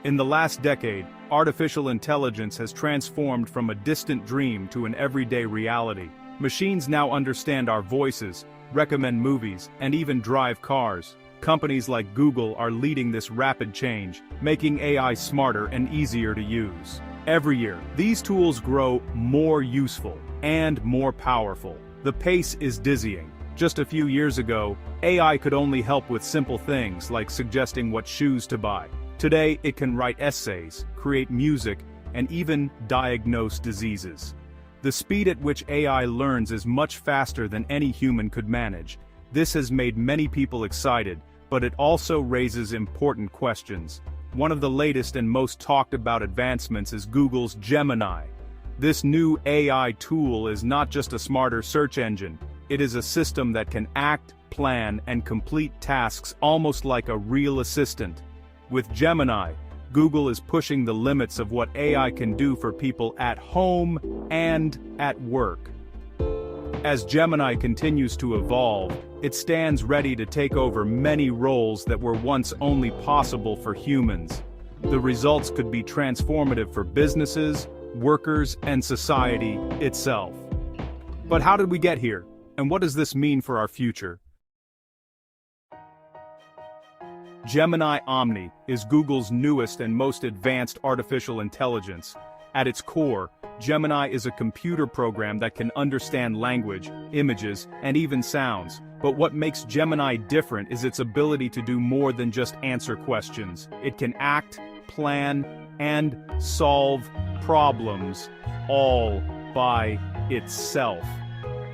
In the last decade, artificial intelligence has transformed from a distant dream to an everyday reality. Machines now understand our voices, recommend movies, and even drive cars. Companies like Google are leading this rapid change, making AI smarter and easier to use. Every year, these tools grow more useful and more powerful. The pace is dizzying. Just a few years ago, AI could only help with simple things like suggesting what shoes to buy. Today, it can write essays, create music, and even diagnose diseases. The speed at which AI learns is much faster than any human could manage. This has made many people excited, but it also raises important questions. One of the latest and most talked about advancements is Google's Gemini. This new AI tool is not just a smarter search engine, it is a system that can act, plan, and complete tasks almost like a real assistant. With Gemini, Google is pushing the limits of what AI can do for people at home and at work. As Gemini continues to evolve, it stands ready to take over many roles that were once only possible for humans. The results could be transformative for businesses, workers, and society itself. But how did we get here? And what does this mean for our future? Gemini Omni is Google's newest and most advanced artificial intelligence. At its core, Gemini is a computer program that can understand language, images, and even sounds. But what makes Gemini different is its ability to do more than just answer questions. It can act, plan, and solve problems all by itself.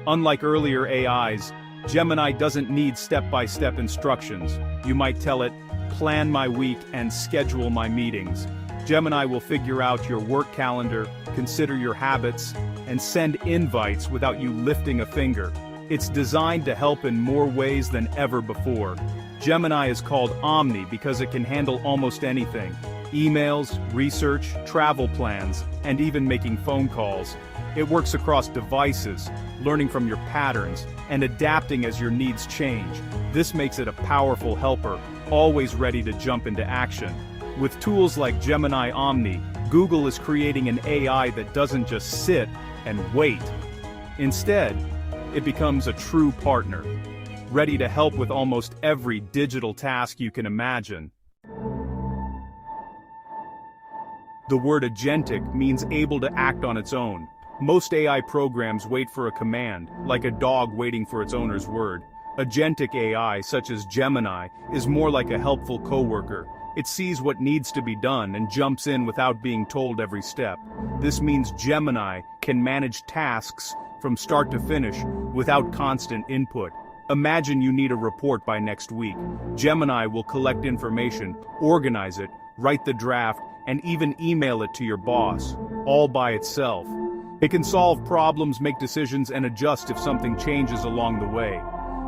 Unlike earlier AIs, Gemini doesn't need step-by-step instructions. You might tell it, plan my week and schedule my meetings. Gemini will figure out your work calendar, consider your habits, and send invites without you lifting a finger. It's designed to help in more ways than ever before. Gemini is called Omni because it can handle almost anything. Emails, research, travel plans, and even making phone calls. It works across devices, learning from your patterns, and adapting as your needs change. This makes it a powerful helper, always ready to jump into action. With tools like Gemini Omni, Google is creating an AI that doesn't just sit and wait. Instead, it becomes a true partner, ready to help with almost every digital task you can imagine. The word agentic means able to act on its own. Most AI programs wait for a command, like a dog waiting for its owner's word. Agentic AI, such as Gemini, is more like a helpful coworker. It sees what needs to be done and jumps in without being told every step. This means Gemini can manage tasks from start to finish without constant input. Imagine you need a report by next week. Gemini will collect information, organize it, write the draft, and even email it to your boss, all by itself. It can solve problems, make decisions, and adjust if something changes along the way.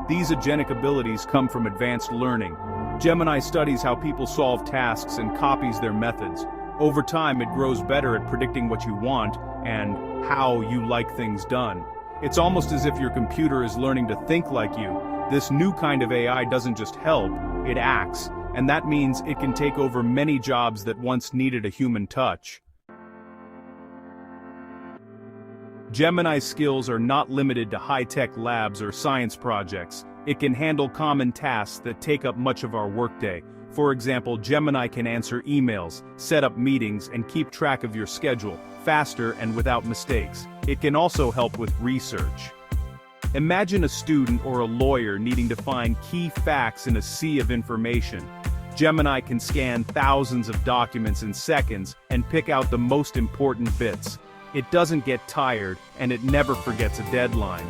These agentic abilities come from advanced learning. Gemini studies how people solve tasks and copies their methods. Over time, it grows better at predicting what you want and how you like things done. It's almost as if your computer is learning to think like you. This new kind of AI doesn't just help, it acts, and that means it can take over many jobs that once needed a human touch. Gemini's skills are not limited to high-tech labs or science projects. It can handle common tasks that take up much of our workday. For example, Gemini can answer emails, set up meetings, and keep track of your schedule, faster and without mistakes. It can also help with research. Imagine a student or a lawyer needing to find key facts in a sea of information. Gemini can scan thousands of documents in seconds and pick out the most important bits. It doesn't get tired, and it never forgets a deadline.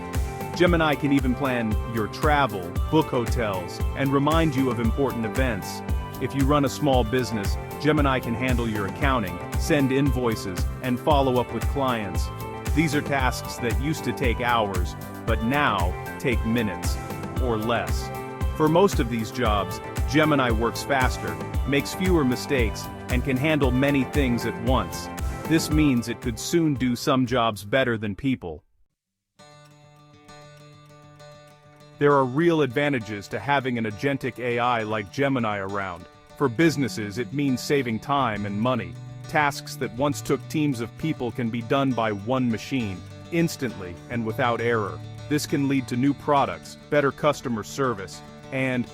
Gemini can even plan your travel, book hotels, and remind you of important events. If you run a small business, Gemini can handle your accounting, send invoices, and follow up with clients. These are tasks that used to take hours, but now take minutes, or less. For most of these jobs, Gemini works faster, makes fewer mistakes, and can handle many things at once. This means it could soon do some jobs better than people. There are real advantages to having an agentic AI like Gemini around. For businesses, it means saving time and money. Tasks that once took teams of people can be done by one machine, instantly and without error. This can lead to new products, better customer service, and,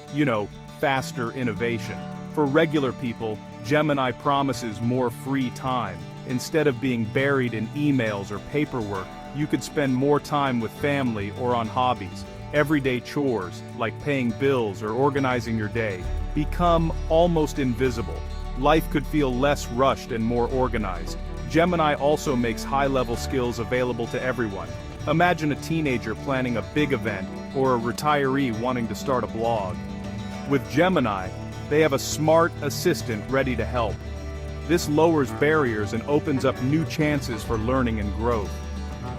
faster innovation. For regular people, Gemini promises more free time. Instead of being buried in emails or paperwork, you could spend more time with family or on hobbies. Everyday chores, like paying bills or organizing your day, become almost invisible. Life could feel less rushed and more organized. Gemini also makes high-level skills available to everyone. Imagine a teenager planning a big event or a retiree wanting to start a blog. With Gemini, they have a smart assistant ready to help. This lowers barriers and opens up new chances for learning and growth.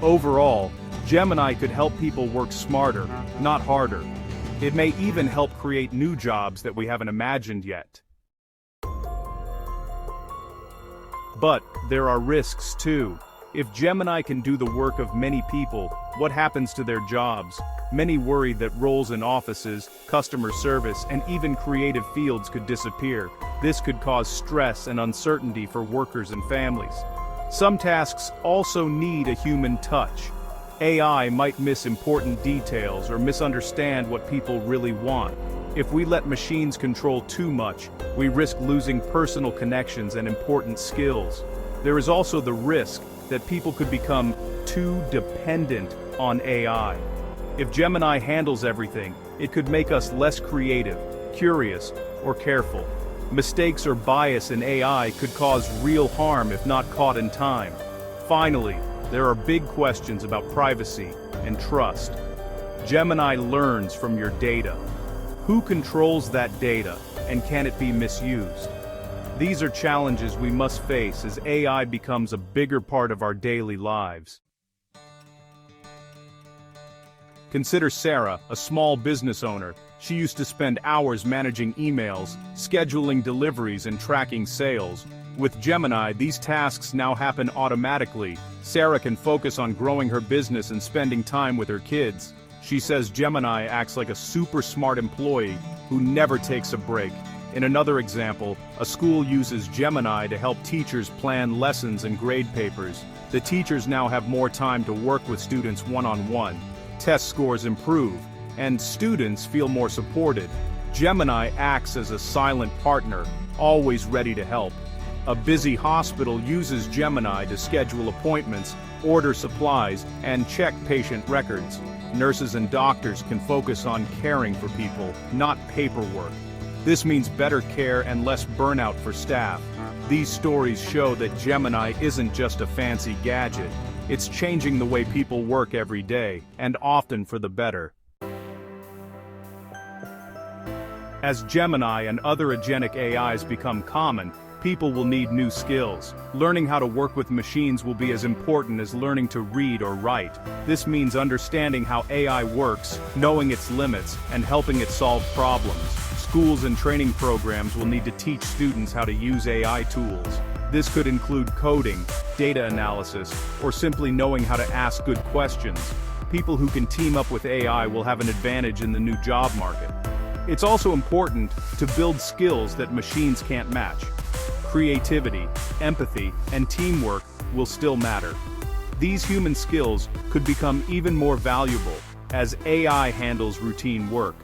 Overall, Gemini could help people work smarter, not harder. It may even help create new jobs that we haven't imagined yet. But there are risks too. If Gemini can do the work of many people, what happens to their jobs? Many worry that roles in offices, customer service, and even creative fields could disappear. This could cause stress and uncertainty for workers and families. Some tasks also need a human touch. AI might miss important details or misunderstand what people really want. If we let machines control too much, we risk losing personal connections and important skills. There is also the risk that people could become too dependent on AI. If Gemini handles everything, it could make us less creative, curious, or careful. Mistakes or bias in AI could cause real harm if not caught in time. Finally, there are big questions about privacy and trust. Gemini learns from your data. Who controls that data, and can it be misused? These are challenges we must face as AI becomes a bigger part of our daily lives. Consider Sarah, a small business owner. She used to spend hours managing emails, scheduling deliveries, and tracking sales. With Gemini, these tasks now happen automatically. Sarah can focus on growing her business and spending time with her kids. She says Gemini acts like a super smart employee who never takes a break. In another example, a school uses Gemini to help teachers plan lessons and grade papers. The teachers now have more time to work with students one-on-one. Test scores improve, and students feel more supported. Gemini acts as a silent partner, always ready to help. A busy hospital uses Gemini to schedule appointments, order supplies, and check patient records. Nurses and doctors can focus on caring for people, not paperwork. This means better care and less burnout for staff. These stories show that Gemini isn't just a fancy gadget. It's changing the way people work every day, and often for the better. As Gemini and other agentic AIs become common, people will need new skills. Learning how to work with machines will be as important as learning to read or write. This means understanding how AI works, knowing its limits, and helping it solve problems. Schools and training programs will need to teach students how to use AI tools. This could include coding, data analysis, or simply knowing how to ask good questions. People who can team up with AI will have an advantage in the new job market. It's also important to build skills that machines can't match. Creativity, empathy, and teamwork will still matter. These human skills could become even more valuable as AI handles routine work.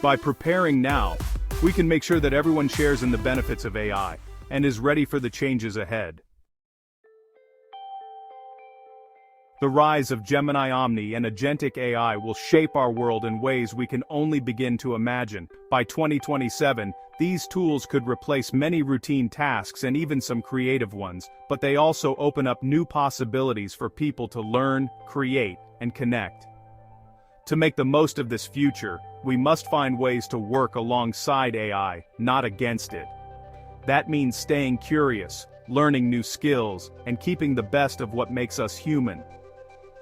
By preparing now, we can make sure that everyone shares in the benefits of AI and is ready for the changes ahead. The rise of Gemini Omni and Agentic AI will shape our world in ways we can only begin to imagine. By 2027, these tools could replace many routine tasks and even some creative ones, but they also open up new possibilities for people to learn, create, and connect. To make the most of this future, we must find ways to work alongside AI, not against it. That means staying curious, learning new skills, and keeping the best of what makes us human.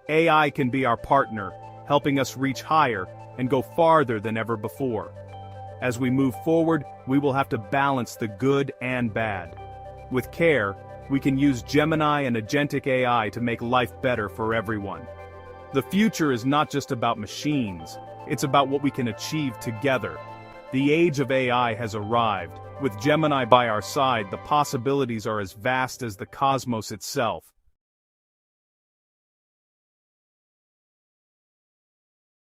AI can be our partner, helping us reach higher and go farther than ever before. As we move forward, we will have to balance the good and bad. With care, we can use Gemini and Agentic AI to make life better for everyone. The future is not just about machines, it's about what we can achieve together. The age of AI has arrived. With Gemini by our side, the possibilities are as vast as the cosmos itself.